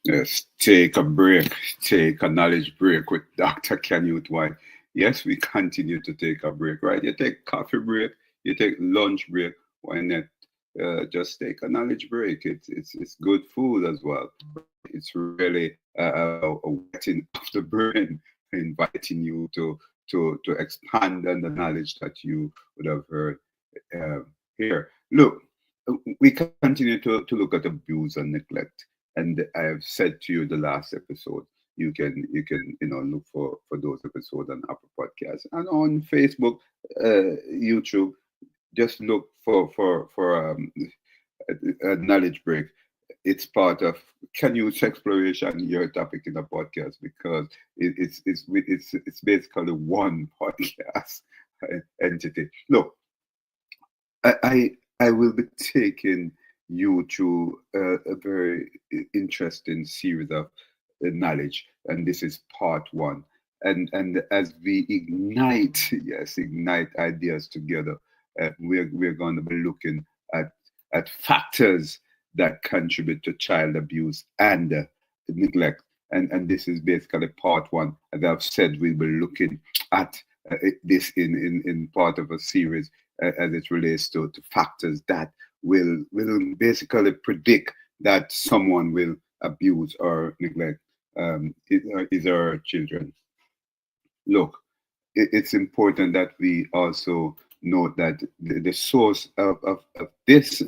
Yes, take a break, take a knowledge break with Dr. Canute White. Yes, we continue to take a break, right? You take coffee break, you take lunch break. Why not just take a knowledge break? It's good food as well. It's really a wetting of the brain, inviting you to expand on the knowledge that you would have heard here. Look, we continue to look at abuse and neglect, and I have said to you the last episode. You can look for those episodes on Apple Podcasts and on Facebook, YouTube. Just look for a knowledge break. It's part of can use exploration your topic in a podcast because it's basically one podcast entity. Look, I will be taking you to a very interesting series of knowledge, and this is part one. And as we ignite, yes, ignite ideas together, we're going to be looking at factors that contribute to child abuse and neglect. And this is basically part one. As I've said, we'll be looking at this in part of a series as it relates to factors that will basically predict that someone will abuse or neglect is our children. Look, it's important that we also note that the source of this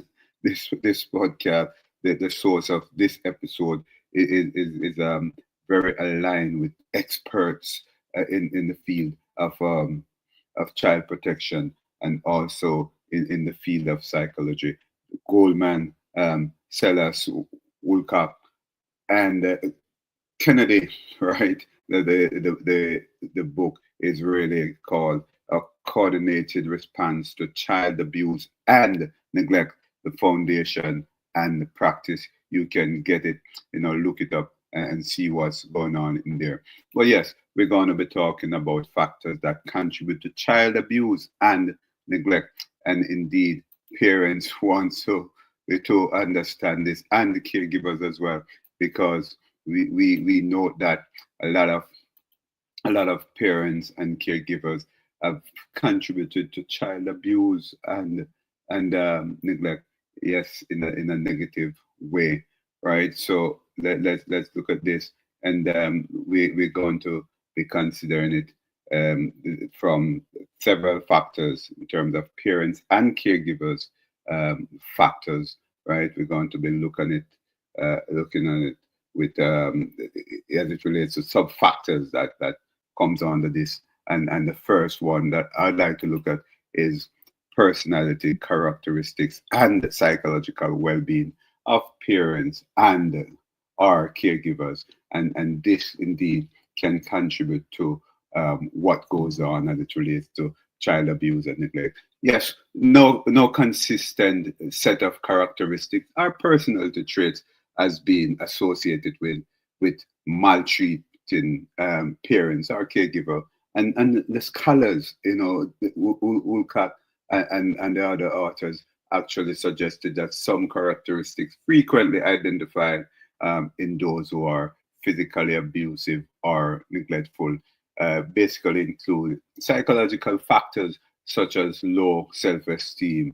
podcast, the source of this episode is very aligned with experts in the field of child protection and also in the field of psychology. Goldman, Sellers, Woolcock, and Kennedy, right? The book is really called A Coordinated Response to Child Abuse and Neglect, the Foundation and the Practice. You can get it, look it up and see what's going on in there. Well, yes, we're going to be talking about factors that contribute to child abuse and neglect. And indeed, parents want to understand this and the caregivers as well, because we know that a lot of parents and caregivers have contributed to child abuse and neglect. Yes, in a negative way, right? So let's look at this, and we're going to be considering it from several factors in terms of parents and caregivers factors, right? We're going to be looking at it with as it relates to sub factors that comes under this. And the first one that I'd like to look at is personality characteristics and psychological well-being of parents and our caregivers. And this indeed can contribute to what goes on as it relates to child abuse and neglect. Yes, no consistent set of characteristics or personality traits has been associated with maltreating parents or caregiver. And the scholars, Woolcock and the other authors actually suggested that some characteristics frequently identified in those who are physically abusive or neglectful basically include psychological factors such as low self-esteem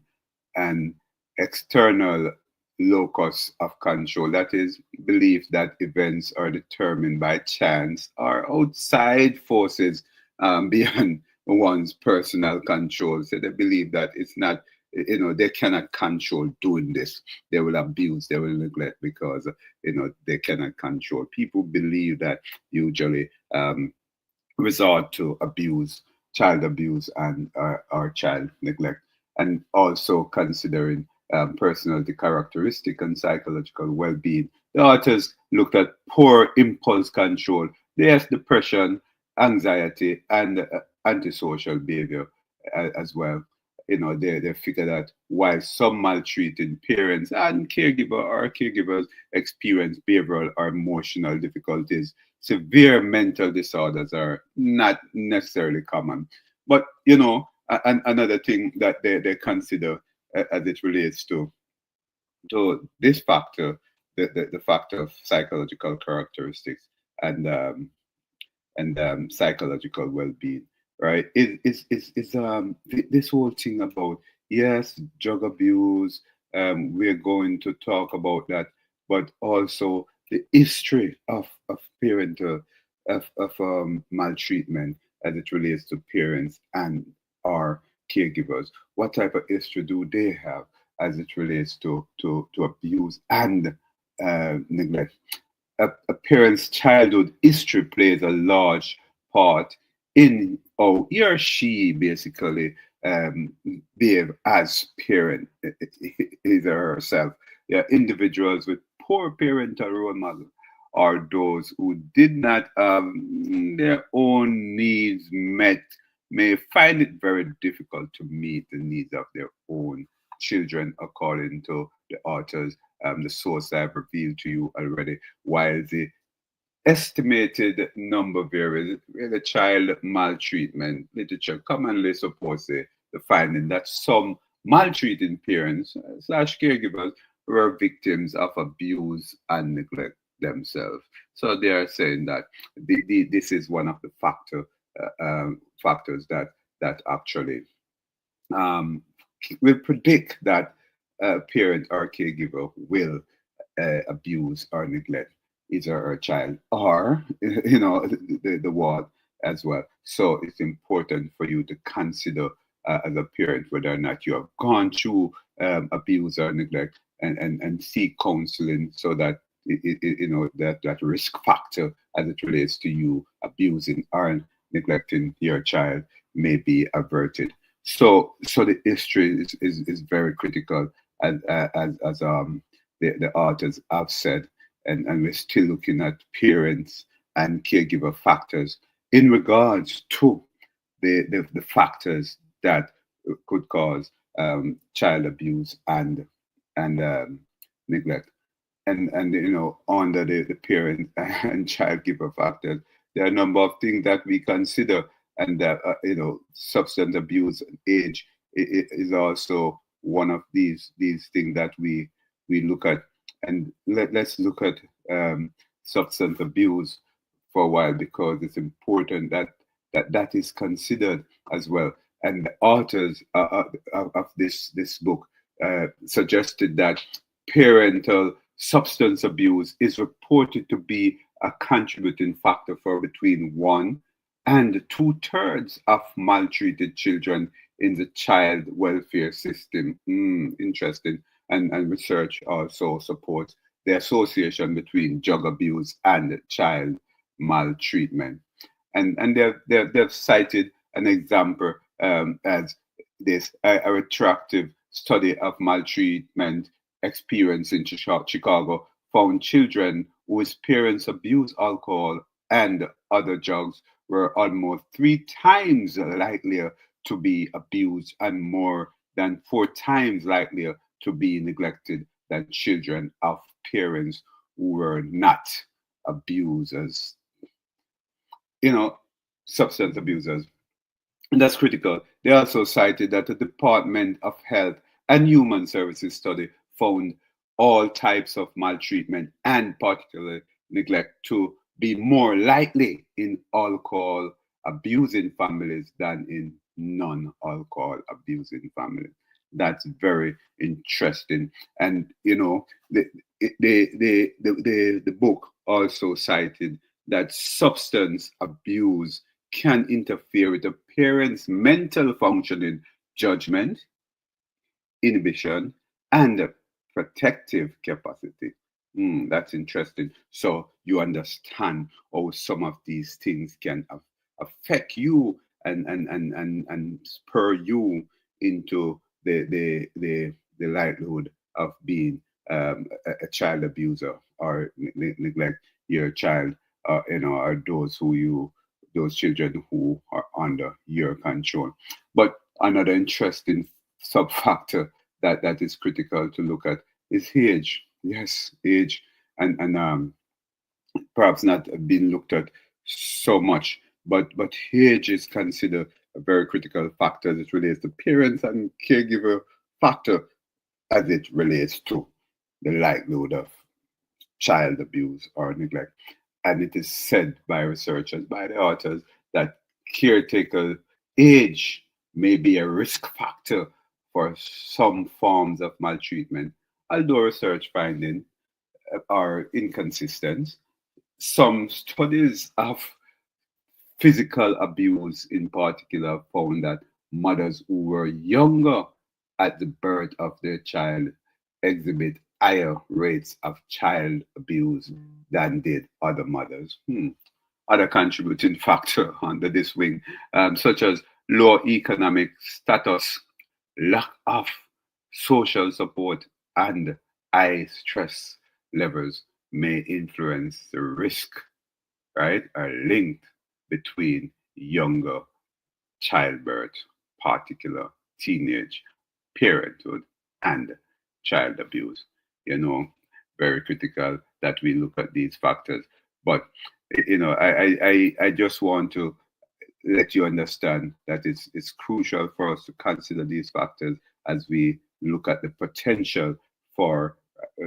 and external locus of control. That is, belief that events are determined by chance or outside forces beyond one's personal control. So they believe that it's not, they cannot control doing this. They will abuse, they will neglect because, they cannot control. People believe that usually resort to abuse, child abuse, and or child neglect, and also considering personality characteristic and psychological well-being. The authors looked at poor impulse control, there's depression, anxiety, and antisocial behavior as well. They figure that while some maltreating parents and caregivers experience behavioral or emotional difficulties, severe mental disorders are not necessarily common. But another thing that they consider as it relates to this factor the factor of psychological characteristics and psychological well-being, right? This whole thing about, yes, drug abuse. We're going to talk about that, but also the history of parental of maltreatment as it relates to parents and our caregivers. What type of history do they have as it relates to abuse and neglect? A parent's childhood history plays a large part in how he or she basically behave as parent, his or herself. Yeah, individuals with poor parental role model or those who did not have their own needs met may find it very difficult to meet the needs of their own children, according to the authors, the source I've revealed to you already. While the estimated number varies, the child maltreatment literature commonly supports the finding that some maltreating parents slash caregivers were victims of abuse and neglect themselves. So they are saying that this is one of the factors that actually um, will predict that a parent or caregiver will abuse or neglect his or her child, or the ward as well. So it's important for you to consider as a parent whether or not you have gone through abuse or neglect, and seek counseling so that that risk factor as it relates to you abusing or neglecting your child may be averted. So the history is very critical, as the authors have said, and we're still looking at parents and caregiver factors in regards to the factors that could cause child abuse and neglect. And under the parent and child giver factors, there are a number of things that we consider, and that substance abuse and age is also one of these things that we look at. And let's look at substance abuse for a while, because it's important that is considered as well. And the authors of this book suggested that parental substance abuse is reported to be a contributing factor for between 1 and 2/3 of maltreated children in the child welfare system. Interesting. And research also supports the association between drug abuse and child maltreatment. And they've cited an example as this a retroactive study of maltreatment experience in Chicago found children whose parents abused alcohol and other drugs were almost 3 times likelier to be abused and more than 4 times likelier to be neglected than children of parents who were not abusers, you know, substance abusers. And that's critical. They also cited that the Department of Health and Human Services study found all types of maltreatment and particularly neglect to be more likely in alcohol abusing families than in non-alcohol abusing families. That's very interesting. And the book also cited that substance abuse can interfere with a parent's mental functioning, judgment, inhibition, and protective capacity. That's interesting. So you understand how some of these things can affect you and spur you into the likelihood of being a child abuser or neglect your child, or those children who are under your control. But another interesting sub factor that is critical to look at is age. Yes, age, and perhaps not being looked at so much, but age is considered a very critical factor as it relates to parents and caregiver factor as it relates to the likelihood of child abuse or neglect. And it is said by researchers, by the authors, that caretaker age may be a risk factor for some forms of maltreatment. Although research findings are inconsistent, some studies of physical abuse in particular found that mothers who were younger at the birth of their child exhibit higher rates of child abuse than did other mothers. Other contributing factor under this wing, such as low economic status, lack of social support, and high stress levels may influence the risk, right? A link between younger childbirth, particular teenage parenthood, and child abuse. You know, very critical that we look at these factors. But I just want to let you understand that it's crucial for us to consider these factors as we look at the potential for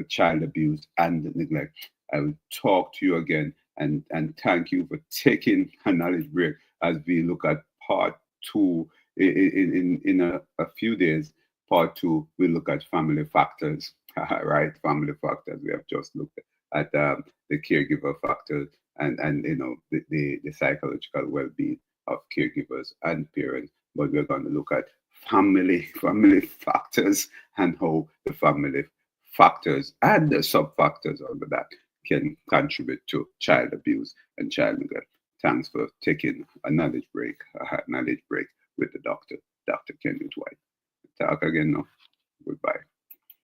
child abuse and neglect. I will talk to you again and thank you for taking a knowledge break as we look at part two in a few days. Part two, we look at family factors, right? Family factors. We have just looked at the caregiver factors and the psychological well-being of caregivers and parents, but we're going to look at family factors and how the family factors and the sub factors under that can contribute to child abuse and child neglect. Thanks for taking a knowledge break with the doctor, Dr. Canute White. Talk again now. Goodbye.